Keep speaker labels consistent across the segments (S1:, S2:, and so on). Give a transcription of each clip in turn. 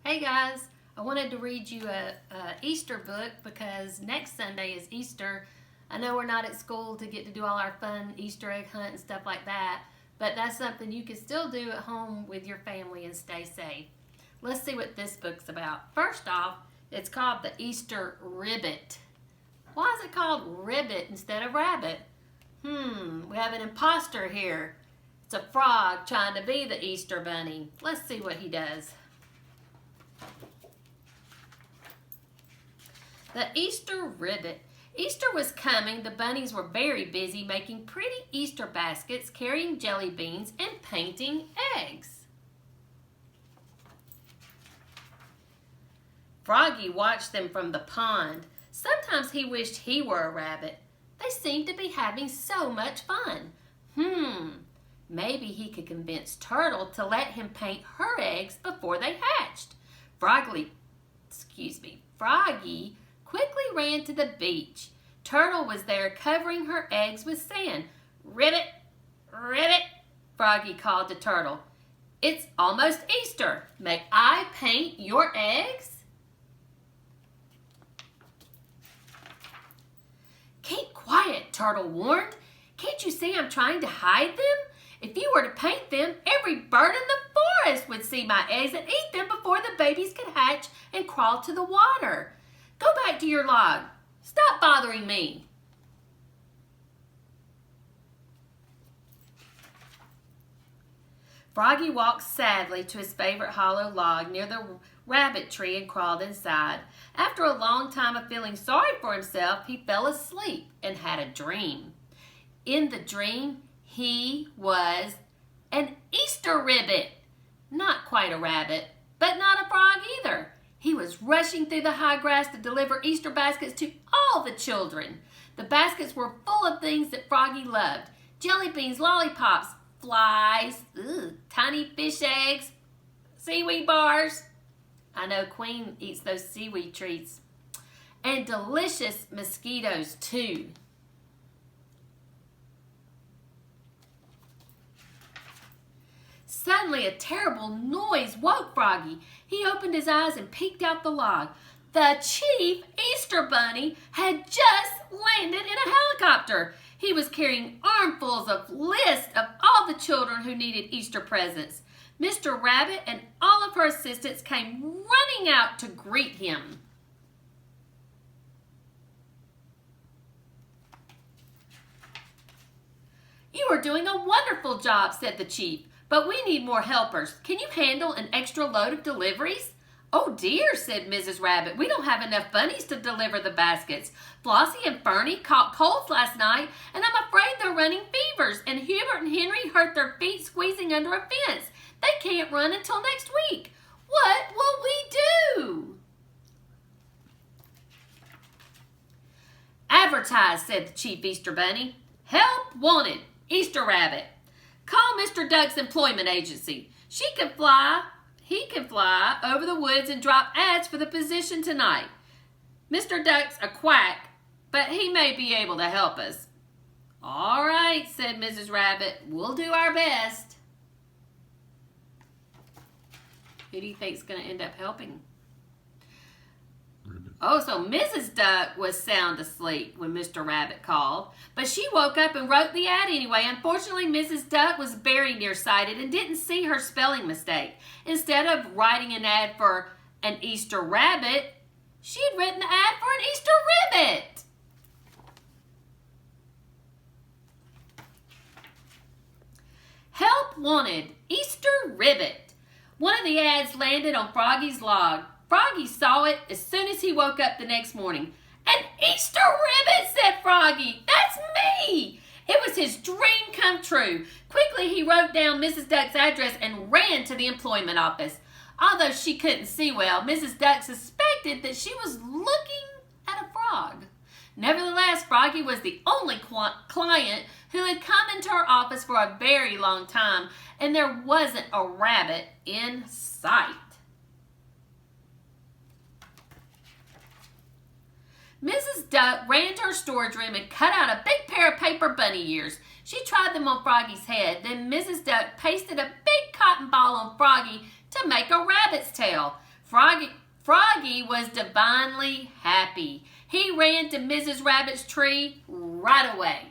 S1: Hey guys, I wanted to read you a Easter book because next Sunday is Easter. I know we're not at school to get to do all our fun Easter egg hunt and stuff like that, but that's something you can still do at home with your family and stay safe. Let's see what this book's about. First off, it's called the Easter Ribbit. Why is it called Ribbit instead of Rabbit? We have an imposter here. It's a frog trying to be the Easter bunny. Let's see what he does. The Easter Ribbit. Easter was coming. The bunnies were very busy making pretty Easter baskets, carrying jelly beans, and painting eggs. Froggy watched them from the pond. Sometimes he wished he were a rabbit. They seemed to be having so much fun. Maybe he could convince Turtle to let him paint her eggs before they hatched. Froggy quickly ran to the beach. Turtle was there covering her eggs with sand. Ribbit, Ribbit, Froggy called to Turtle. It's almost Easter. May I paint your eggs? Keep quiet, Turtle warned. Can't you see I'm trying to hide them? If you were to paint them, every bird in the forest would see my eggs and eat them before the babies could hatch and crawl to the water. Go back to your log. Stop bothering me. Froggy walked sadly to his favorite hollow log near the rabbit tree and crawled inside. After a long time of feeling sorry for himself, he fell asleep and had a dream. In the dream, he was an Easter Ribbit. Not quite a rabbit, but not a frog either. He was rushing through the high grass to deliver Easter baskets to all the children. The baskets were full of things that Froggy loved. Jelly beans, lollipops, flies, tiny fish eggs, seaweed bars. I know Queen eats those seaweed treats. And delicious mosquitoes too. Suddenly, a terrible noise woke Froggy. He opened his eyes and peeked out the log. The chief Easter Bunny had just landed in a helicopter. He was carrying armfuls of lists of all the children who needed Easter presents. Mr. Rabbit and all of her assistants came running out to greet him. You are doing a wonderful job, said the chief. But we need more helpers. Can you handle an extra load of deliveries? Oh dear, said Mrs. Rabbit. We don't have enough bunnies to deliver the baskets. Flossie and Fernie caught colds last night, and I'm afraid they're running fevers. And Hubert and Henry hurt their feet squeezing under a fence. They can't run until next week. What will we do? Advertise, said the chief Easter Bunny. Help wanted, Easter Rabbit. Call Mr. Duck's employment agency. He can fly over the woods and drop ads for the position tonight. Mr. Duck's a quack, but he may be able to help us. All right, said Mrs. Rabbit. We'll do our best. Who do you think's going to end up helping? Oh, so Mrs. Duck was sound asleep when Mr. Rabbit called. But she woke up and wrote the ad anyway. Unfortunately, Mrs. Duck was very nearsighted and didn't see her spelling mistake. Instead of writing an ad for an Easter rabbit, she had written an ad for an Easter ribbit. Help wanted, Easter ribbit. One of the ads landed on Froggy's log. Froggy saw it as soon as he woke up the next morning. An Easter ribbit, said Froggy. That's me. It was his dream come true. Quickly, he wrote down Mrs. Duck's address and ran to the employment office. Although she couldn't see well, Mrs. Duck suspected that she was looking at a frog. Nevertheless, Froggy was the only client who had come into her office for a very long time, and there wasn't a rabbit in sight. Mrs. Duck ran to her storage room and cut out a big pair of paper bunny ears. She tried them on Froggy's head. Then Mrs. Duck pasted a big cotton ball on Froggy to make a rabbit's tail. Froggy was divinely happy. He ran to Mrs. Rabbit's tree right away.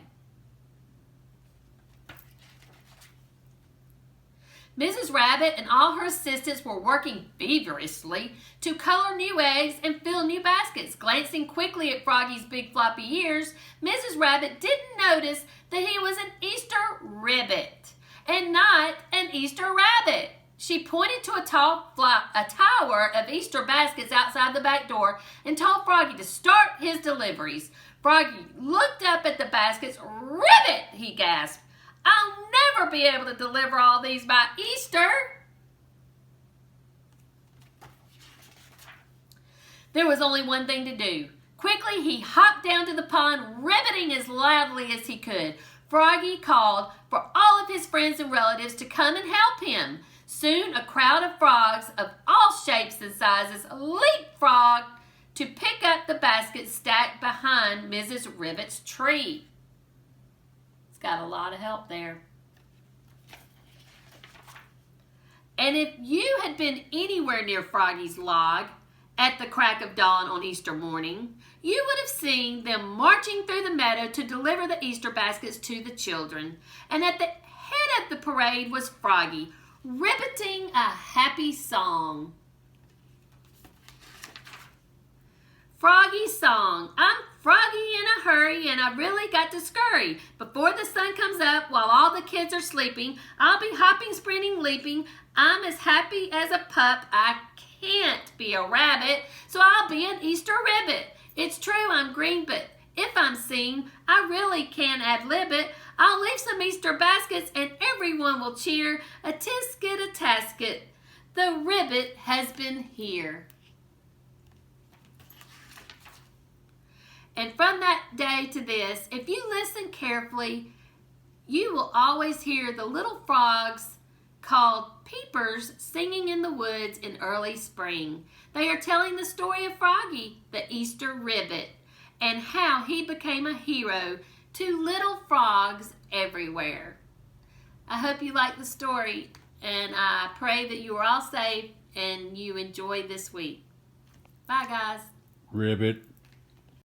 S1: Mrs. Rabbit and all her assistants were working feverishly to color new eggs and fill new baskets. Glancing quickly at Froggy's big floppy ears, Mrs. Rabbit didn't notice that he was an Easter Ribbit and not an Easter Rabbit. She pointed to a tower of Easter baskets outside the back door and told Froggy to start his deliveries. Froggy looked up at the baskets. "Ribbit!" he gasped. "I'll never be able to deliver all these by Easter." There was only one thing to do. Quickly, he hopped down to the pond, ribbiting as loudly as he could. Froggy called for all of his friends and relatives to come and help him. Soon, a crowd of frogs of all shapes and sizes leapfrogged to pick up the basket stacked behind Mrs. Ribbit's tree. It's got a lot of help there. And if you had been anywhere near Froggy's log at the crack of dawn on Easter morning, you would have seen them marching through the meadow to deliver the Easter baskets to the children. And at the head of the parade was Froggy, ribbiting a happy song. Froggy's song. "I'm froggy in a hurry and I really got to scurry. Before the sun comes up while all the kids are sleeping, I'll be hopping, sprinting, leaping. I'm as happy as a pup. I can't be a rabbit, so I'll be an Easter Ribbit. It's true I'm green, but if I'm seen, I really can ad-lib it. I'll leave some Easter baskets and everyone will cheer. A tisket, a tasket, the ribbit has been here." And from that day to this, if you listen carefully, you will always hear the little frogs called peepers singing in the woods in early spring. They are telling the story of Froggy, the Easter Ribbit, and how he became a hero to little frogs everywhere. I hope you like the story, and I pray that you are all safe and you enjoy this week. Bye, guys.
S2: Ribbit.